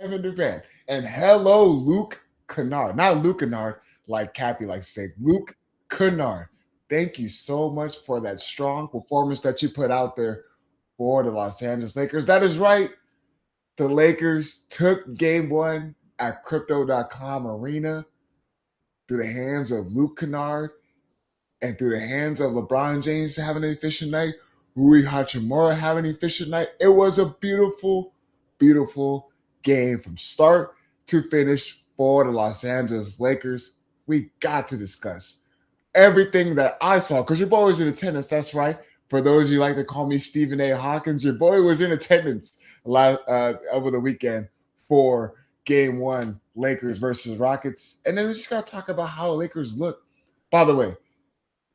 Kevin Durant. And hello, Luke Kennard. Not Luke Kennard, like Cappy likes to say. Luke Kennard. Thank you so much for that strong performance that you put out there for the Los Angeles Lakers. That is right. The Lakers took game one at crypto.com arena through the hands of Luke Kennard and through the hands of LeBron James having an efficient night, Rui Hachimura having an efficient night. It was a beautiful, beautiful game from start to finish for the Los Angeles Lakers. We got to discuss everything that I saw, because your boy was in attendance. That's right. For those of you like to call me Stephen A. Hawkins, your boy was in attendance over the weekend for game one, Lakers versus Rockets. And then we just got to talk about how Lakers look. By the way,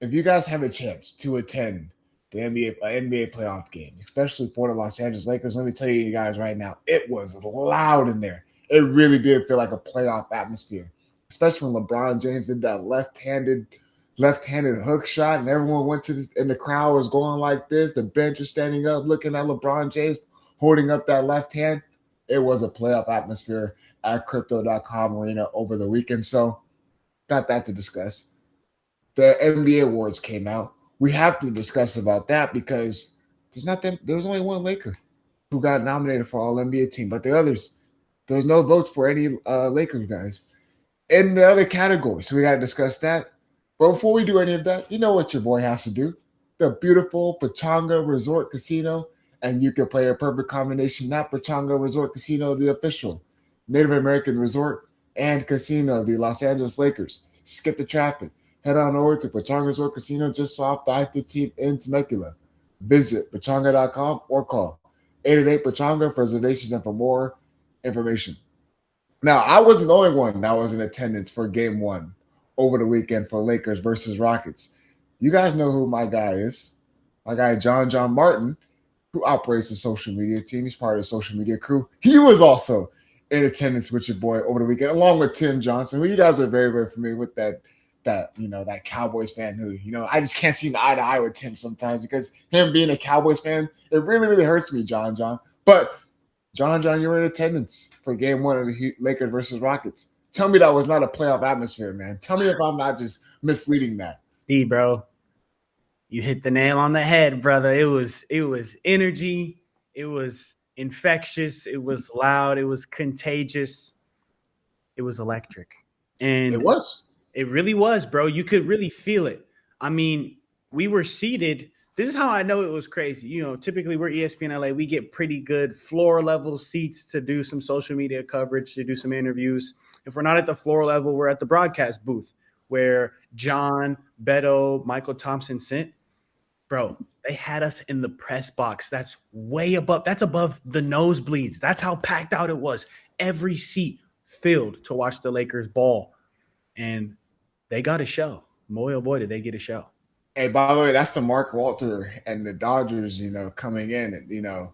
if you guys have a chance to attend the NBA playoff game, especially for the Los Angeles Lakers, let me tell you guys right now, it was loud in there. It really did feel like a playoff atmosphere, especially when LeBron James did that left-handed hook shot, and everyone went to this, and the crowd was going like this. The bench was standing up, looking at LeBron James holding up that left hand. It was a playoff atmosphere at Crypto.com Arena over the weekend. So, got that to discuss. The NBA awards came out. We have to discuss about that because there was only one Laker who got nominated for All NBA team, but the others, there was no votes for any Lakers guys in the other categories. So we got to discuss that. But before we do any of that, you know what your boy has to do. The beautiful Pechanga Resort Casino, and you can play a perfect combination, not Pechanga Resort Casino, the official Native American resort and casino of the Los Angeles Lakers. Skip the traffic. Head on over to Pechanga Resort Casino just off the I-15 in Temecula. Visit pechanga.com or call 888-PECHANGA for reservations and for more information. Now, I wasn't the only one that was in attendance for game one over the weekend for Lakers versus Rockets. You guys know who my guy is. My guy, John Martin, who operates the social media team. He's part of the social media crew. He was also in attendance with your boy over the weekend, along with Tim Johnson, who you guys are very, very familiar with, that Cowboys fan who, I just can't see eye to eye with Tim sometimes because him being a Cowboys fan, it really, really hurts me, John. But, John, you were in attendance for game one of the Lakers versus Rockets. Tell me that was not a playoff atmosphere, man. Tell me if I'm not just misleading that. D, bro, you hit the nail on the head, brother. It was energy. It was infectious. It was loud. It was contagious. It was electric. And it was. It really was, bro. You could really feel it. I mean, we were seated. This is how I know it was crazy. Typically we're ESPN LA. We get pretty good floor level seats to do some social media coverage, to do some interviews. If we're not at the floor level, we're at the broadcast booth where John, Beto, Michael Thompson sit. Bro, they had us in the press box. That's way above. That's above the nosebleeds. That's how packed out it was. Every seat filled to watch the Lakers ball. And they got a show. Boy, oh boy, did they get a show. Hey, by the way, that's the Mark Walter and the Dodgers, coming in and,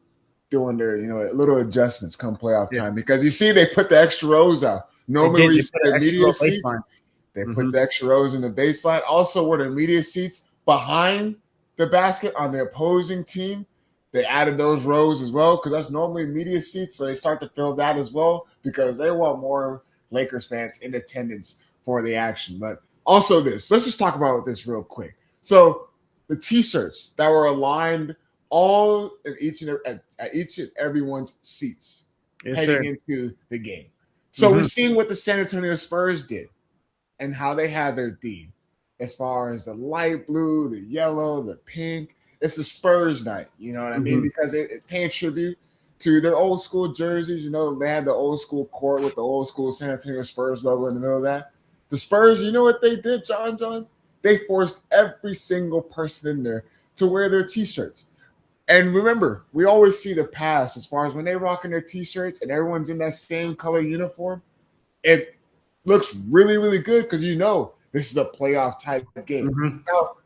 doing their, little adjustments come playoff time. Because you see, they put the extra rows out. Normally, we see the media seats. They put the extra rows in the baseline. Also, where the media seats behind the basket on the opposing team, they added those rows as well because that's normally media seats. So they start to fill that as well because they want more Lakers fans in attendance for the action. But also let's just talk about this real quick. So the T-shirts that were aligned all at each and everyone's seats heading into the game. So we've seen what the San Antonio Spurs did and how they had their theme as far as the light blue, the yellow, the pink. It's the Spurs night, you know what I mean? Because it paying tribute to the old school jerseys. They had the old school court with the old school San Antonio Spurs logo in the middle of that. The Spurs, you know what they did, John? They forced every single person in there to wear their T-shirts. And remember, we always see the past as far as when they're rocking their T-shirts and everyone's in that same color uniform. It looks really, really good because this is a playoff type game. Now,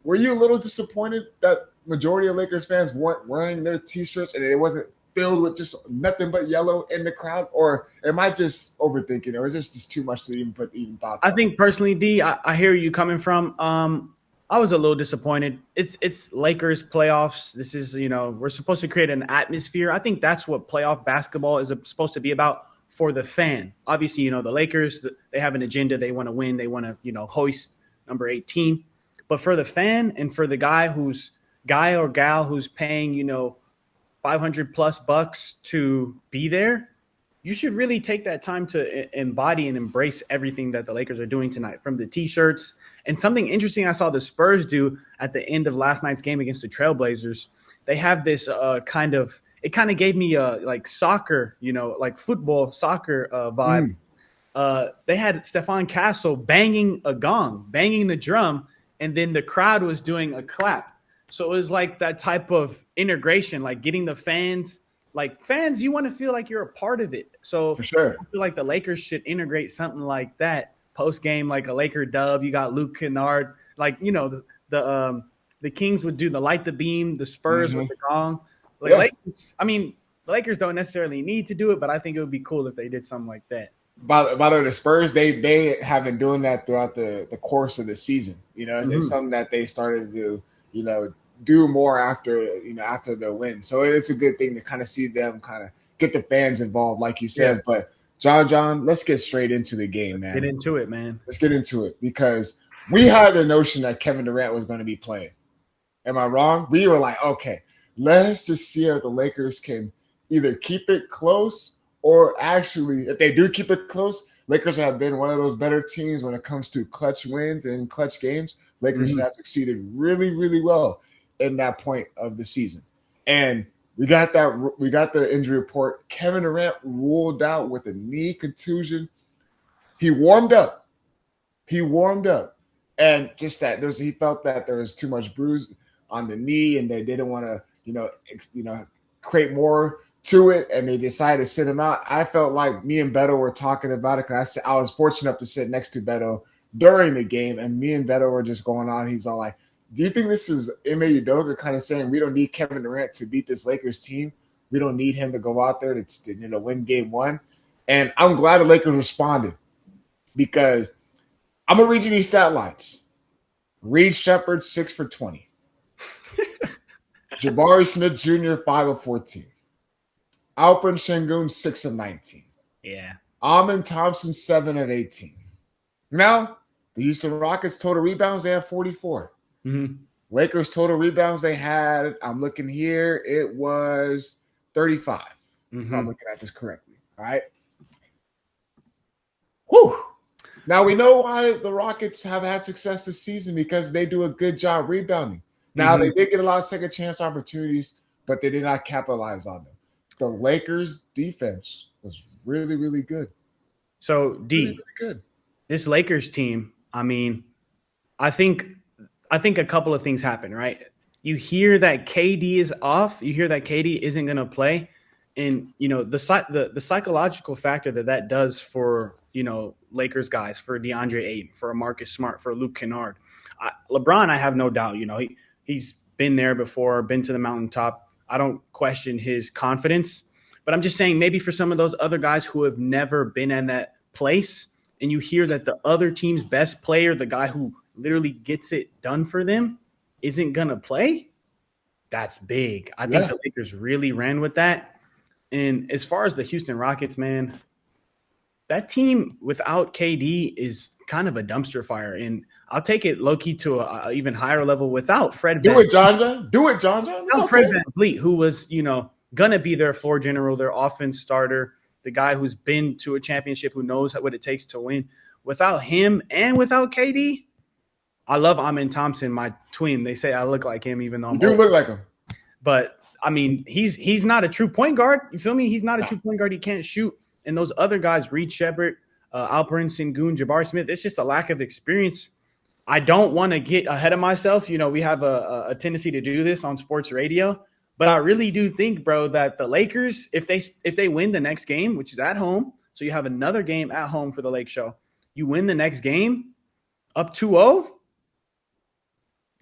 were you a little disappointed that majority of Lakers fans weren't wearing their T-shirts and it wasn't filled with just nothing but yellow in the crowd? Or am I just overthinking, or is this just too much to even thoughts? I think personally, D, I hear you coming from. I was a little disappointed. It's Lakers playoffs. This is, we're supposed to create an atmosphere. I think that's what playoff basketball is supposed to be about for the fan. Obviously, the Lakers, they have an agenda. They want to win. They want to, hoist number 18. But for the fan and for the guy or gal who's paying, 500 plus bucks to be there, you should really take that time to embody and embrace everything that the Lakers are doing tonight, from the T-shirts. And something interesting I saw the Spurs do at the end of last night's game against the Trailblazers, they have this it kind of gave me like soccer, like football, soccer vibe. They had Stephon Castle banging a gong, banging the drum, and then the crowd was doing a clap. So it was like that type of integration, like getting the fans. Like fans, you want to feel like you're a part of it. So for sure, I feel like the Lakers should integrate something like that post game, like a Laker dub. You got Luke Kennard, like the Kings would do the light the beam, the Spurs with the gong. Like Lakers, the Lakers don't necessarily need to do it, but I think it would be cool if they did something like that. By the way, the Spurs, they have been doing that throughout the course of the season. It's something that they started to do more after the win. So it's a good thing to kind of see them kind of get the fans involved, like you said. Yeah. But John, let's get straight into the game, man. Get into it, man. Let's get into it, because we had the notion that Kevin Durant was going to be playing. Am I wrong? We were like, okay, let's just see if the Lakers can either keep it close, or actually, if they do keep it close, Lakers have been one of those better teams when it comes to clutch wins and clutch games. Lakers have succeeded really, really well in that point of the season. And we got the injury report. Kevin Durant ruled out with a knee contusion. He warmed up. And just that he felt that there was too much bruise on the knee, and they didn't want to, create more to it, and they decided to sit him out. I felt like me and Beto were talking about it, because I was fortunate enough to sit next to Beto during the game, and me and Beto were just going on. He's all like, do you think this is Ime Udoka kind of saying we don't need Kevin Durant to beat this Lakers team? We don't need him to go out there to win game one? And I'm glad the Lakers responded, because I'm going to read you these stat lines. Reed Shepherd, 6 for 20. Jabari Smith Jr., 5 of 14. Alperen Şengün, 6 of 19. Yeah. Amen Thompson, 7 of 18. Now, the Houston Rockets total rebounds, they have 44. Lakers total rebounds they had, I'm looking here, it was 35. If I'm looking at this correctly. All right. Whew. Now we know why the Rockets have had success this season, because they do a good job rebounding. Now they did get a lot of second chance opportunities, but they did not capitalize on them. The Lakers defense was really, really good. So really good. This Lakers team, I think a couple of things happen, right? You hear that KD is off. You hear that KD isn't going to play. And, the psychological factor that does for, Lakers guys, for DeAndre Ayton, for Marcus Smart, for Luke Kennard. LeBron, I have no doubt, he's been there before, been to the mountaintop. I don't question his confidence. But I'm just saying, maybe for some of those other guys who have never been in that place, and you hear that the other team's best player, the guy who literally gets it done for them, isn't going to play, that's big. I think the Lakers really ran with that. And as far as the Houston Rockets, man, that team without KD is kind of a dumpster fire. And I'll take it low-key to an even higher level without Fred Van Vliet. Do it, John. Without Fred Van Vliet, who was, going to be their floor general, their offense starter, the guy who's been to a championship, who knows what it takes to win. Without him and without KD, I love Amen Thompson, my twin. They say I look like him, even though I'm old. Look like him. But, he's not a true point guard. You feel me? He's not a true point guard. He can't shoot. And those other guys, Reed Shepherd, Alperen Şengün, Jabari Smith, it's just a lack of experience. I don't want to get ahead of myself. We have a tendency to do this on sports radio. But I really do think, bro, that the Lakers, if they win the next game, which is at home, so you have another game at home for the Lake Show, you win the next game up 2-0,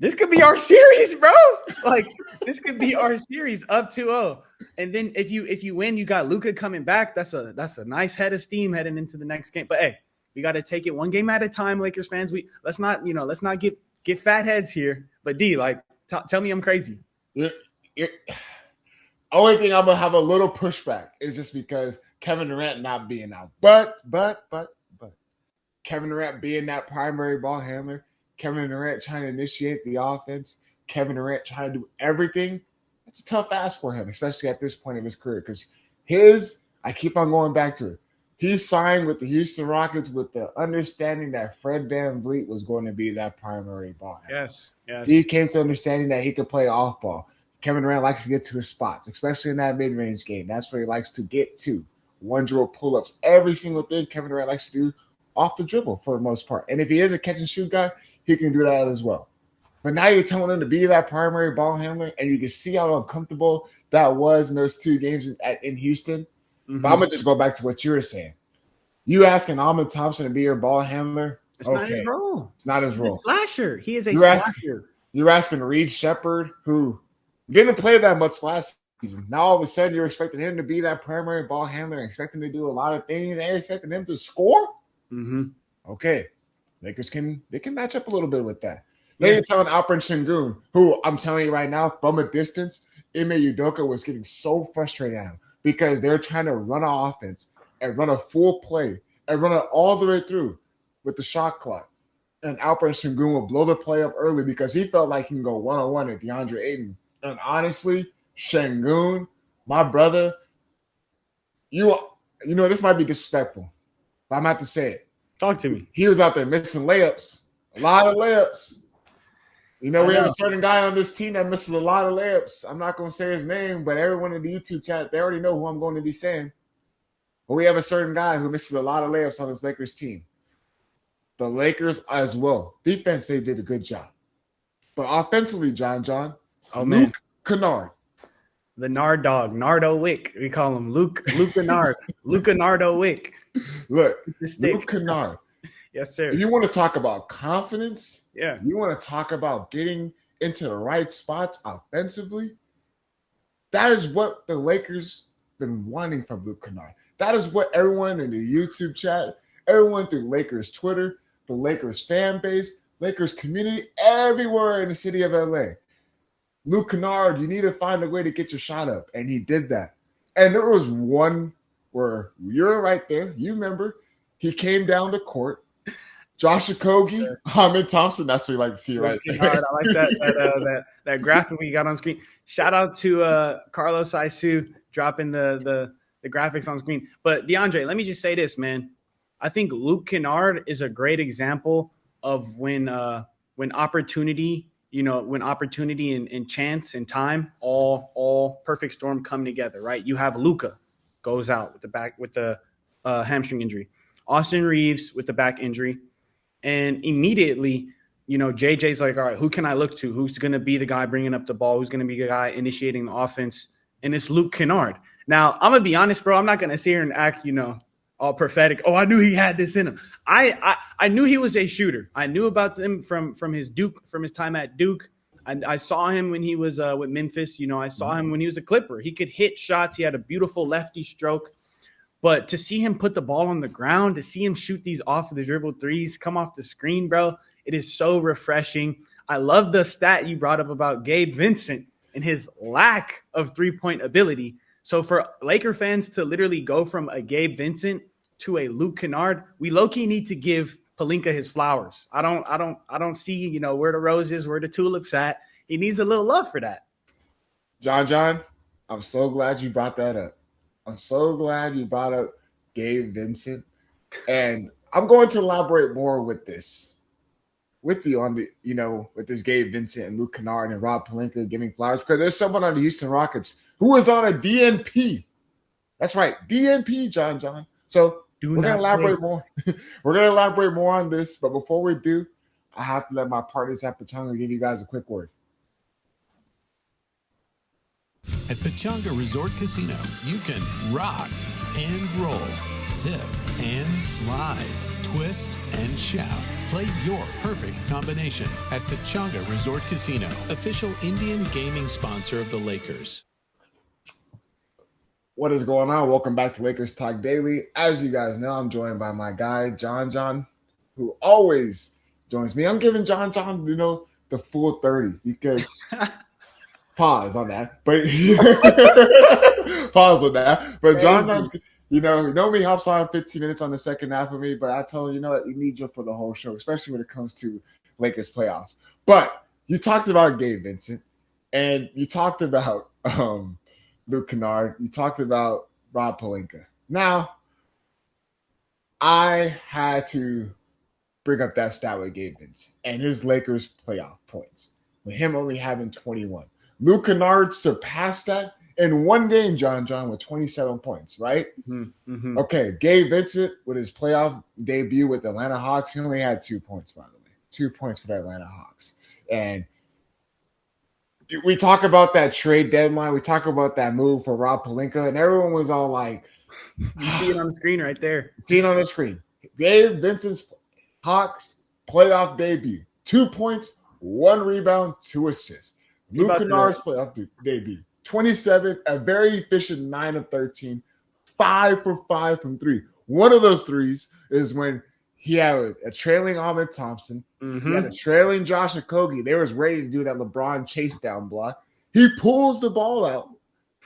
this could be our series, bro. This could be our series up 2-0. And then if you win, you got Luka coming back. That's a nice head of steam heading into the next game. But hey, we got to take it one game at a time, Lakers fans. Let's not get get fat heads here. But D, like, tell me I'm crazy. You're, only thing I'm gonna have a little pushback is just because Kevin Durant not being out. But Kevin Durant being that primary ball handler, Kevin Durant trying to initiate the offense, Kevin Durant trying to do everything. It's a tough ask for him, especially at this point of his career. Because I keep on going back to it. He signed with the Houston Rockets with the understanding that Fred VanVleet was going to be that primary ball handler. Yes. He came to understanding that he could play off ball. Kevin Durant likes to get to his spots, especially in that mid-range game. That's where he likes to get to. 1-dribble pull-ups. Every single thing Kevin Durant likes to do off the dribble for the most part. And if he is a catch-and-shoot guy, he can do that as well. But now you're telling him to be that primary ball handler, and you can see how uncomfortable that was in those 2 games in Houston. Mm-hmm. But I'm going to just go back to what you were saying. You asking Ahmed Thompson to be your ball handler? It's not his role. It's not his role. He's a slasher. He is a slasher. You're asking Reed Shepherd, who didn't play that much last season. Now all of a sudden you're expecting him to be that primary ball handler, expecting to do a lot of things, and expecting him to score? Mm-hmm. Okay. Lakers can match up a little bit with that. Then you're telling Alperen Sengun, who I'm telling you right now, from a distance, Ime Udoka was getting so frustrated at him because they're trying to run an offense and run a full play and run it all the way through with the shot clock. And Alperen Sengun will blow the play up early because he felt like he can go one-on-one at DeAndre Ayton. And honestly, Sengun, my brother, you know, this might be disrespectful, but I'm going to have to say it. Talk to me. He was out there missing layups, a lot of layups. You know, we have a certain guy on this team that misses a lot of layups. I'm not going to say his name, but everyone in the YouTube chat, they already know who I'm going to be saying. But we have a certain guy who misses a lot of layups on this Lakers team. The Lakers as well. Defense, they did a good job. But offensively, John, Luke Kennard. The Nard dog, Nardo Wick. We call him Luke Kennard. Luke Nardo Wick. Look, Luke Kennard. Yes, sir. If you want to talk about confidence, yeah. You want to talk about getting into the right spots offensively, that is what the Lakers been wanting from Luke Kennard. That is what everyone in the YouTube chat, everyone through Lakers Twitter, the Lakers fan base, Lakers community, everywhere in the city of LA. Luke Kennard, you need to find a way to get your shot up. And he did that. And there was one where you're right there. You remember, he came down the court. Josh Okogie, Ahmed Thompson. That's what you like to see right there. I like that graphic we got on screen. Shout out to Carlos Isu dropping the graphics on screen. But DeAndre, let me just say this, man. I think Luke Kennard is a great example of when opportunity, when opportunity and chance and time all perfect storm come together, right? You have Luka goes out with the hamstring injury, Austin Reeves with the back injury, and immediately, JJ's like, all right, who can I look to? Who's going to be the guy bringing up the ball? Who's going to be the guy initiating the offense? And it's Luke Kennard. Now, I'm going to be honest, bro. I'm not going to sit here and act, all prophetic. Oh, I knew he had this in him. I knew he was a shooter. I knew about him from his time at Duke. I saw him when he was with Memphis. I saw him when he was a Clipper. He could hit shots. He had a beautiful lefty stroke. But to see him put the ball on the ground, to see him shoot these off of the dribble threes, come off the screen, bro, it is so refreshing. I love the stat you brought up about Gabe Vincent and his lack of three-point ability. So for Laker fans to literally go from a Gabe Vincent to a Luke Kennard, we low-key need to give Pelinka his flowers. I don't see, where the roses, where the tulips at. He needs a little love for that. John, I'm so glad you brought that up. I'm so glad you brought up Gabe Vincent. And I'm going to elaborate more with this. With you on the, with this Gabe Vincent and Luke Kennard and Rob Pelinka giving flowers, because there's someone on the Houston Rockets who is on a DNP. That's right, DNP, John. So we're going to elaborate more. We're going to elaborate more on this, but before we do, I have to let my partners at Pachanga give you guys a quick word. At Pachanga Resort Casino, you can rock and roll, sip and slide, twist and shout. Play your perfect combination at Pachanga Resort Casino, official Indian gaming sponsor of the Lakers. What is going on? Welcome back to Lakers Talk Daily. As you guys know, I'm joined by my guy, John, who always joins me. I'm giving John, the full 30 because pause on that. But pause on that. But John's, me hops on 15 minutes on the second half of me. But I told him, you need you for the whole show, especially when it comes to Lakers playoffs. But you talked about Gabe Vincent, and you talked about Luke Kennard. You talked about Rob Pelinka. Now, I had to bring up that stat with Gabe Vincent and his Lakers playoff points, with him only having 21. Luke Kennard surpassed that in one game, John, with 27 points, right? Mm-hmm. Mm-hmm. Okay, Gabe Vincent, with his playoff debut with the Atlanta Hawks, he only had 2 points, by the way. 2 points for the Atlanta Hawks. And we talk about that trade deadline. We talk about that move for Rob Pelinka, and everyone was all like, you see it on the screen right there. See it on the screen. Gabe Vincent's Hawks playoff debut. 2 points, 1 rebound, 2 assists. Luke Kennard's playoff debut. 27, a very efficient 9 of 13, 5 for 5 from 3. One of those threes is when he had a trailing Ahmed Thompson. Mm-hmm. He had a trailing Josh Okogie. They was ready to do that LeBron chase down block. He pulls the ball out,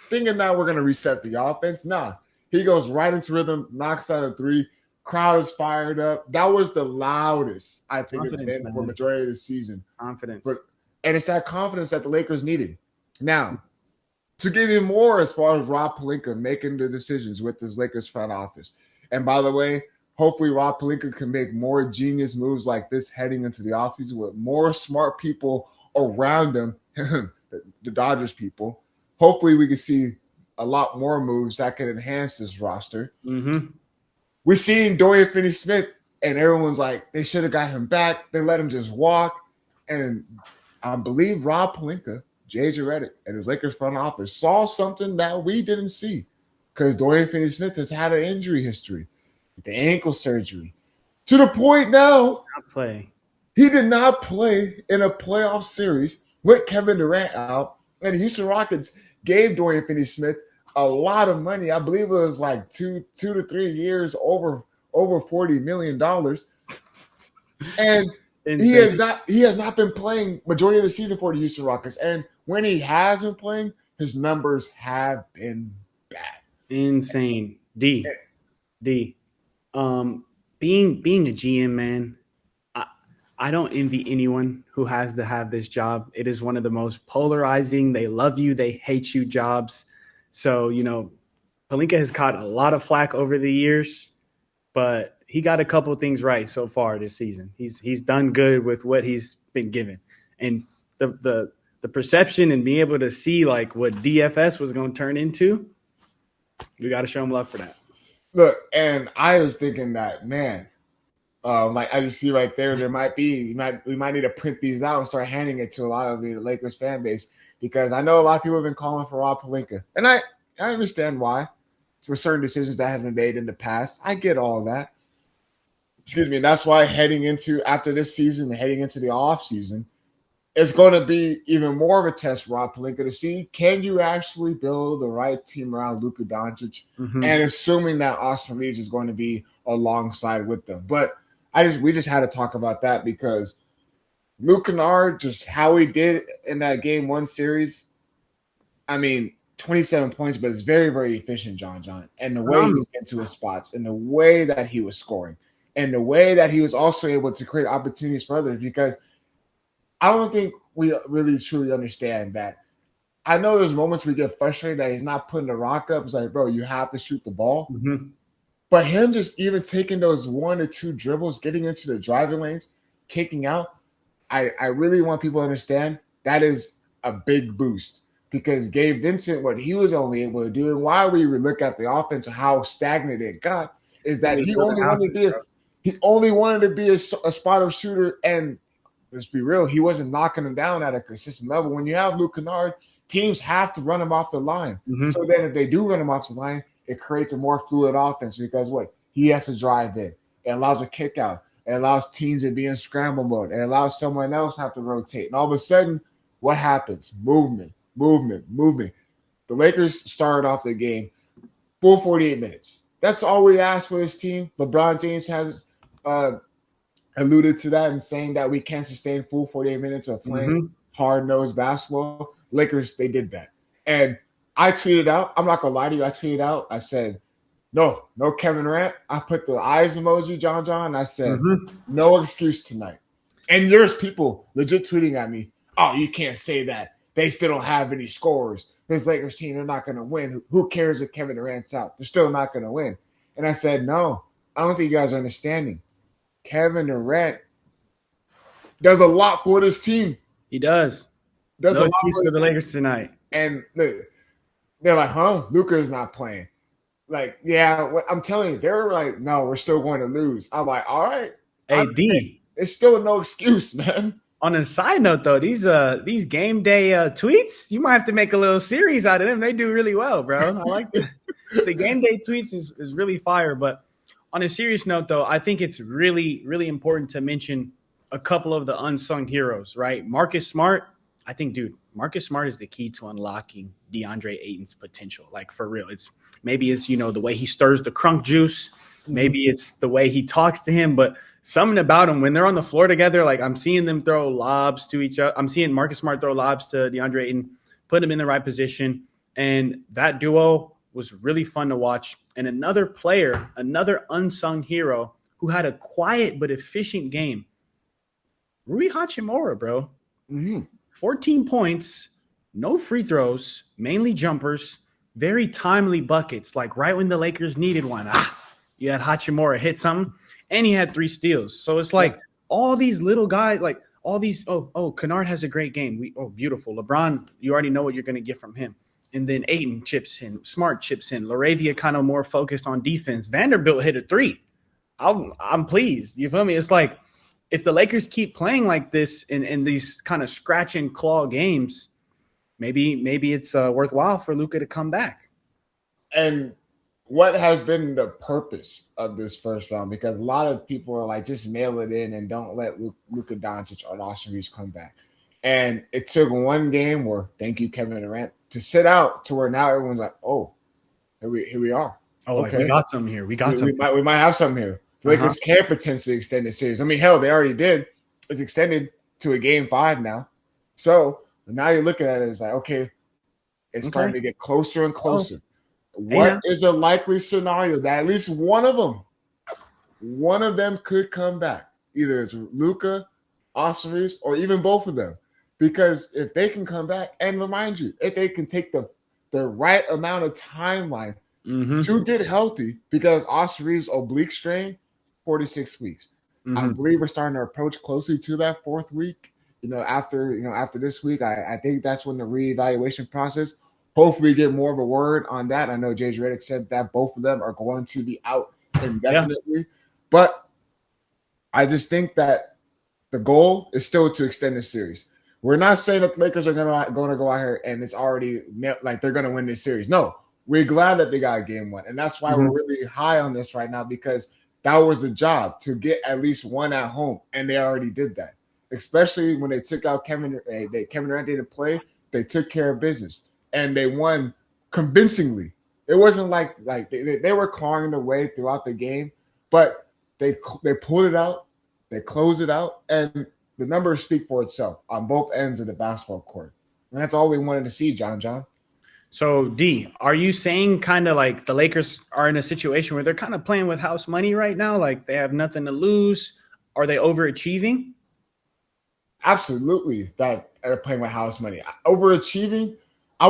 thinking that we're going to reset the offense. Nah, he goes right into rhythm, knocks out a 3. Crowd is fired up. That was the loudest I think it's been for the majority of the season. Confidence. And it's that confidence that the Lakers needed. Now, to give you more as far as Rob Pelinka making the decisions with this Lakers front office. And by the way, hopefully Rob Pelinka can make more genius moves like this heading into the offseason with more smart people around him, the Dodgers people. Hopefully we can see a lot more moves that can enhance this roster. Mm-hmm. We're seeing Dorian Finney-Smith, and everyone's like, they should have got him back. They let him just walk. And I believe Rob Pelinka, J.J. Redick, and his Lakers front office saw something that we didn't see because Dorian Finney-Smith has had an injury history, the ankle surgery, to the point now he did not play in a playoff series with Kevin Durant out, and the Houston Rockets gave Dorian Finney-Smith a lot of money. I believe it was like 2 to 3 years, over $40 million. And he has not been playing majority of the season for the Houston Rockets. And when he has been playing, his numbers have been bad. Insane. Being a GM, man, I don't envy anyone who has to have this job. It is one of the most polarizing, they love you, they hate you jobs. So, Pelinka has caught a lot of flack over the years, but he got a couple things right so far this season. He's done good with what he's been given. And the perception and being able to see like what DFS was going to turn into, we got to show him love for that. Look, and I was thinking that, man, like I just see right there, we might need to print these out and start handing it to a lot of the Lakers fan base, because I know a lot of people have been calling for Rob Pelinka, and I understand why for certain decisions that have been made in the past. I get all that. Excuse me. And that's why after this season and heading into the off season, it's going to be even more of a test for Rob Pelinka to see, can you actually build the right team around Luka Doncic, and assuming that Austin Reeves is going to be alongside with them. But we just had to talk about that because Luke Kennard, just how he did in that Game 1 series, 27 points, but it's very, very efficient, John. And the way he was getting to his spots, and the way that he was scoring, and the way that he was also able to create opportunities for others, because I don't think we really truly understand that. I know there's moments we get frustrated that he's not putting the rock up. It's like, bro, you have to shoot the ball. Mm-hmm. But him just even taking those 1 or 2 dribbles, getting into the driving lanes, kicking out, I really want people to understand that is a big boost, because Gabe Vincent, what he was only able to do, and why we look at the offense and how stagnant it got, is that he only wanted to be a spot-up shooter, and let's be real, he wasn't knocking them down at a consistent level. When you have Luke Kennard, teams have to run him off the line. Mm-hmm. So then if they do run him off the line, it creates a more fluid offense, because what? He has to drive in. It allows a kick out. It allows teams to be in scramble mode. It allows someone else to have to rotate. And all of a sudden, what happens? Movement. The Lakers started off the game full 48 minutes. That's all we asked for this team. LeBron James has alluded to that and saying that we can't sustain full 48 minutes of playing hard-nosed basketball. Lakers, they did that. And I tweeted out, I'm not going to lie to you, I tweeted out, I said, no Kevin Durant. I put the eyes emoji, John, and I said, no excuse tonight. And there's people legit tweeting at me, oh, you can't say that. They still don't have any scores. This Lakers team, they're not going to win. Who cares if Kevin Durant's out? They're still not going to win. And I said, no, I don't think you guys are understanding. Kevin Durant does a lot for this team. He does. Does no a lot for the Lakers tonight. And they're like, huh? Luka's not playing. Like, yeah, I'm telling you, they're like, no, we're still going to lose. I'm like, all right. Hey, D. It's still no excuse, man. On a side note, though, these game day tweets, you might have to make a little series out of them. They do really well, bro. I like the game day tweets is really fire. But on a serious note, though, I think it's really, really important to mention a couple of the unsung heroes, right? Marcus Smart, I think, dude, Marcus Smart is the key to unlocking DeAndre Ayton's potential. Like, for real. Maybe it's, the way he stirs the crunk juice. Maybe it's the way he talks to him. But something about them, when they're on the floor together, like I'm seeing them throw lobs to each other. I'm seeing Marcus Smart throw lobs to DeAndre Ayton, put him in the right position. And that duo was really fun to watch. And another player, another unsung hero who had a quiet but efficient game, Rui Hachimura, bro. 14 points, no free throws, mainly jumpers, very timely buckets, like right when the Lakers needed one. You had Hachimura hit something, and he had 3 steals. So it's like all these little guys, like all these, Kennard has a great game. Beautiful. LeBron, you already know what you're going to get from him. And then Ayton chips in, Smart chips in, Laravia kind of more focused on defense. Vanderbilt hit a 3. I'm pleased. You feel me? It's like if the Lakers keep playing like this in these kind of scratch and claw games, maybe it's worthwhile for Luka to come back. And what has been the purpose of this first round? Because a lot of people are like, just mail it in and don't let Luka Doncic or Austin Reeves come back. And it took one game where, thank you, Kevin Durant, to sit out to where now everyone's like, oh, here we are. Oh, okay. Like we got something here. We might have something here. The Lakers can potentially extend the series. I mean, hell, they already did. It's extended to a game 5 now. So now you're looking at it as like, okay, it's starting to get closer and closer. What is a likely scenario that at least one of them could come back? Either it's Luka, Austin Reeves, or even both of them. Because if they can come back, and remind you, if they can take the right amount of timeline to get healthy, because Austin Reeves' oblique strain, 46 weeks. I believe we're starting to approach closely to that 4th week. After this week, I think that's when the reevaluation process. Hopefully get more of a word on that. I know J.J. Redick said that both of them are going to be out indefinitely. Yeah. But I just think that the goal is still to extend the series. We're not saying that the Lakers are going to go out here and it's already like they're going to win this series. No, we're glad that they got game 1. And that's why we're really high on this right now, because that was the job, to get at least one at home. And they already did that, especially when they took out Kevin Durant didn't play. They took care of business. And they won convincingly. It wasn't like they were clawing their way throughout the game, but they pulled it out, they closed it out, and the numbers speak for itself on both ends of the basketball court. And that's all we wanted to see, John. So, D, are you saying kind of like the Lakers are in a situation where they're kind of playing with house money right now? Like they have nothing to lose? Are they overachieving? Absolutely, that they're playing with house money. Overachieving? I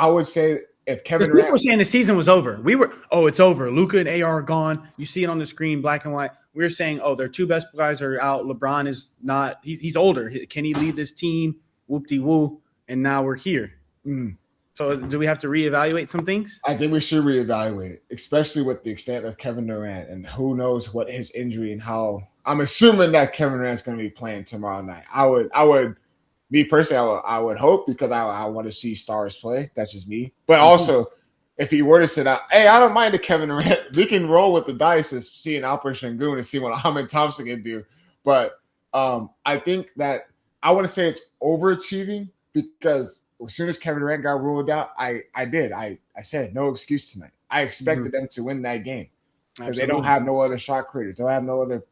would say if Kevin Durant, people were saying the season was over. It's over. Luka and AR are gone. You see it on the screen, black and white. We were saying, their 2 best guys are out. LeBron is not. He's older. Can he lead this team? Whoop-de-woo. And now we're here. So do we have to reevaluate some things? I think we should reevaluate it, especially with the extent of Kevin Durant and who knows what his injury and how. I'm assuming that Kevin Durant's going to be playing tomorrow night. I would. Me personally, I would hope, because I want to see stars play. That's just me. But also, if he were to sit out, hey, I don't mind the Kevin Durant. We can roll with the dice and see an Alper Sengun and see what Ahmed Thompson can do. But I think that I want to say it's overachieving, because as soon as Kevin Durant got ruled out, I said no excuse tonight. I expected them to win that game, because they don't have no other shot creators. They don't have no other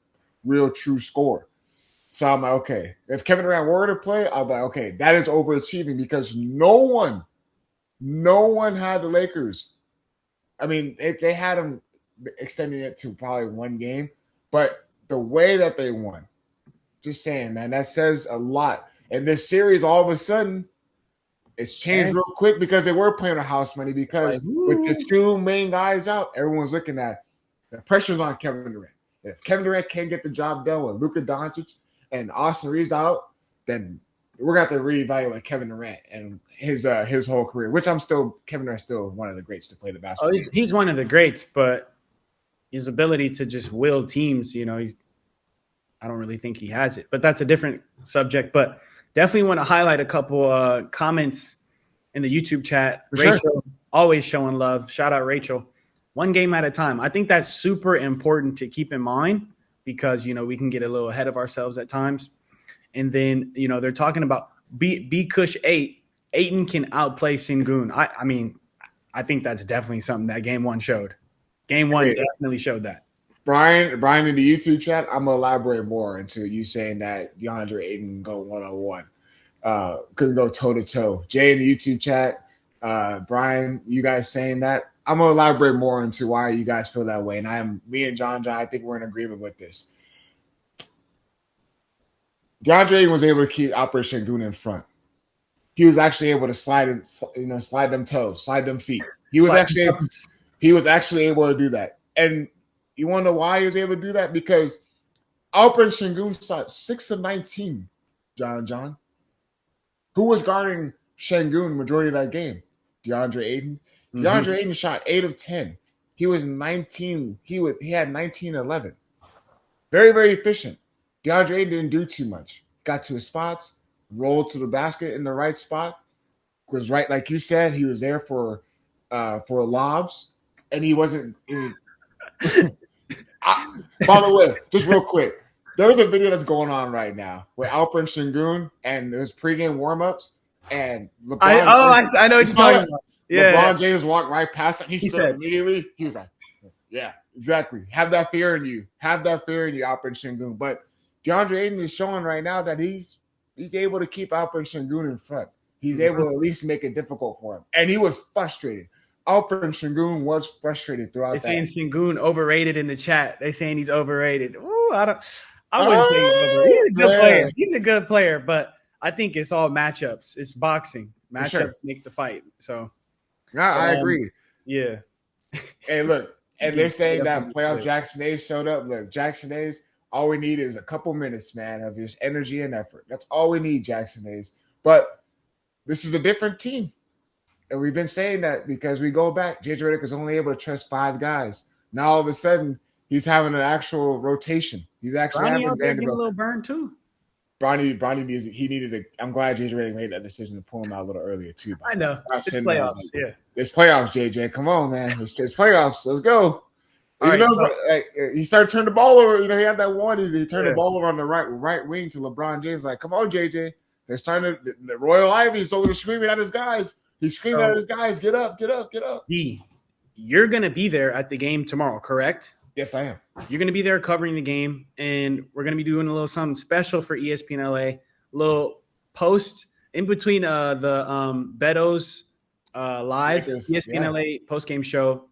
real true score. So I'm like, okay, if Kevin Durant were to play, I'm like, okay, that is overachieving because no one had the Lakers. I mean, if they had them extending it to probably one game, but the way that they won, just saying, man, that says a lot. And this series, all of a sudden, it's changed real quick because they were playing with house money because with the two main guys out, everyone's looking at the pressure's on Kevin Durant. If Kevin Durant can't get the job done with Luka Doncic and Austin Reeves out, then we're going to have to reevaluate Kevin Durant and his whole career, which Kevin Durant's still one of the greats to play the basketball. Oh, he's one of the greats, but his ability to just will teams, I don't really think he has it. But that's a different subject. But definitely want to highlight a couple comments in the YouTube chat. For Rachel, sure. Always showing love. Shout out Rachel. One game at a time. I think that's super important to keep in mind because, we can get a little ahead of ourselves at times. And then, they're talking about B Kush 8. Ayton can outplay Sengun. I mean, I think that's definitely something that game one showed. Game one definitely showed that. Brian in the YouTube chat, I'm going to elaborate more into you saying that DeAndre Ayton can go one-on-one. Couldn't go toe-to-toe. Jay in the YouTube chat, Brian, you guys saying that. I'm going to elaborate more into why you guys feel that way. And me and John, I think we're in agreement with this. DeAndre Ayton was able to keep Operation Sengun in front. He was actually able to slide them toes, slide them feet. He was actually able to do that. And you want to know why he was able to do that? Because Operation Sengun shot 6 of 19, John. Who was guarding Sengun majority of that game? DeAndre Ayton. Mm-hmm. DeAndre Ayton shot 8 of 10. He was 19. He had 19-11. Very, very efficient. DeAndre Ayton didn't do too much. Got to his spots, rolled to the basket in the right spot. Was right, like you said, he was there for lobs, and he wasn't. By the way, just real quick, there's a video that's going on right now with Alperen Sengun and there's pregame warmups, and LeBron. I know what you're talking about. Yeah, LeBron James walked right past him. He said immediately, he was like, "Yeah, exactly. Have that fear in you. Have that fear in you, Alperen Sengun." But DeAndre Ayton is showing right now that he's able to keep Alperen Sengun in front. He's able to at least make it difficult for him, and he was frustrated. Alperen Sengun was frustrated throughout. They're saying Sengun overrated in the chat. They're saying he's overrated. Ooh, I wouldn't say he's overrated. He's a good player. He's a good player, but I think it's all matchups. It's boxing. Matchups make the fight. So, I agree. Yeah. Hey, look, and they're saying that playoff Jackson Hayes showed up. Look, Jackson Hayes, all we need is a couple minutes, man, of his energy and effort. That's all we need, Jackson Hayes. But this is a different team. And we've been saying that because we go back, J.J. Redick was only able to trust 5 guys. Now all of a sudden, he's having an actual rotation. He's actually having a little burn too. Bronny music. He needed to. I'm glad J.J. Redick made that decision to pull him out a little earlier too. I know. It's playoffs. It's playoffs, J.J. Come on, man. It's playoffs. Let's go. He started turning the ball over. He had that one. He turned the ball over on the right wing to LeBron James. Like, come on, J.J. They're starting to. The Royal Ivy's over screaming at his guys. He's screaming at his guys, get up, get up, get up. D, you're going to be there at the game tomorrow, correct? Yes, I am. You're going to be there covering the game, and we're going to be doing a little something special for ESPN LA, a little post in between the Beto's live ESPN LA post-game show.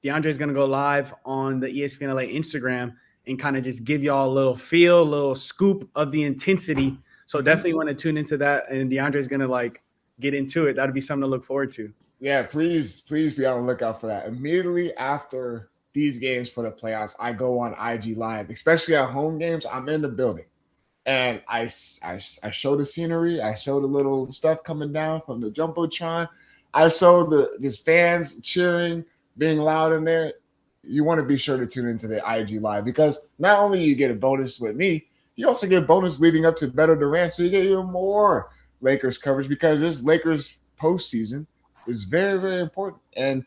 DeAndre's going to go live on the ESPN LA Instagram and kind of just give y'all a little scoop of the intensity. So definitely want to tune into that, and DeAndre's going to, get into it. That'd be something to look forward to. Yeah, please be on the lookout for that. Immediately after these games for the playoffs, I go on IG Live, especially at home games. I'm in the building, and I show the scenery. I show the little stuff coming down from the jumbotron. I show these fans cheering, being loud in there. You want to be sure to tune into the IG Live because not only you get a bonus with me, you also get a bonus leading up to Beto Durant, so you get even more Lakers coverage because this Lakers postseason is very, very important. And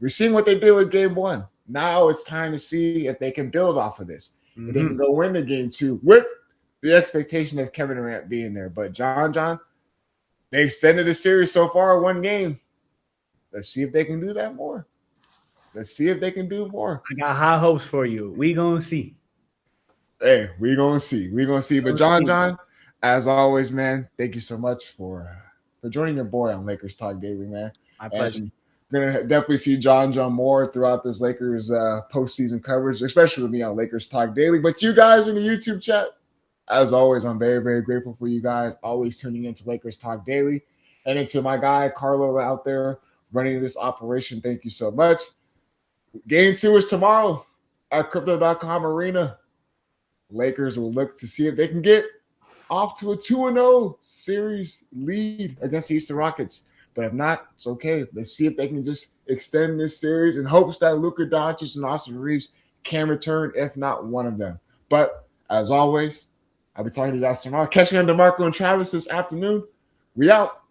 we're seeing what they did with game 1. Now it's time to see if they can build off of this. Mm-hmm. If they can go into game 2 with the expectation of Kevin Durant being there. But John, they extended the series so far 1 game. Let's see if they can do that more. Let's see if they can do more. I got high hopes for you. We gonna see. Hey, we're gonna see. We're gonna see. But John, as always, man, thank you so much for joining your boy on Lakers Talk Daily, man. My pleasure. And we're gonna definitely see John more throughout this Lakers postseason coverage, especially with me on Lakers Talk Daily. But you guys in the YouTube chat, as always, I'm very, very grateful for you guys always tuning into Lakers Talk Daily. And into my guy Carlo out there running this operation, thank you so much. Game 2 is tomorrow at Crypto.com Arena. Lakers will look to see if they can get off to a 2-0 series lead against the Houston Rockets. But if not, it's okay. Let's see if they can just extend this series in hopes that Luka Doncic and Austin Reeves can return, if not one of them. But as always, I'll be talking to you guys tomorrow. Catch me on DeMarco and Travis this afternoon. We out.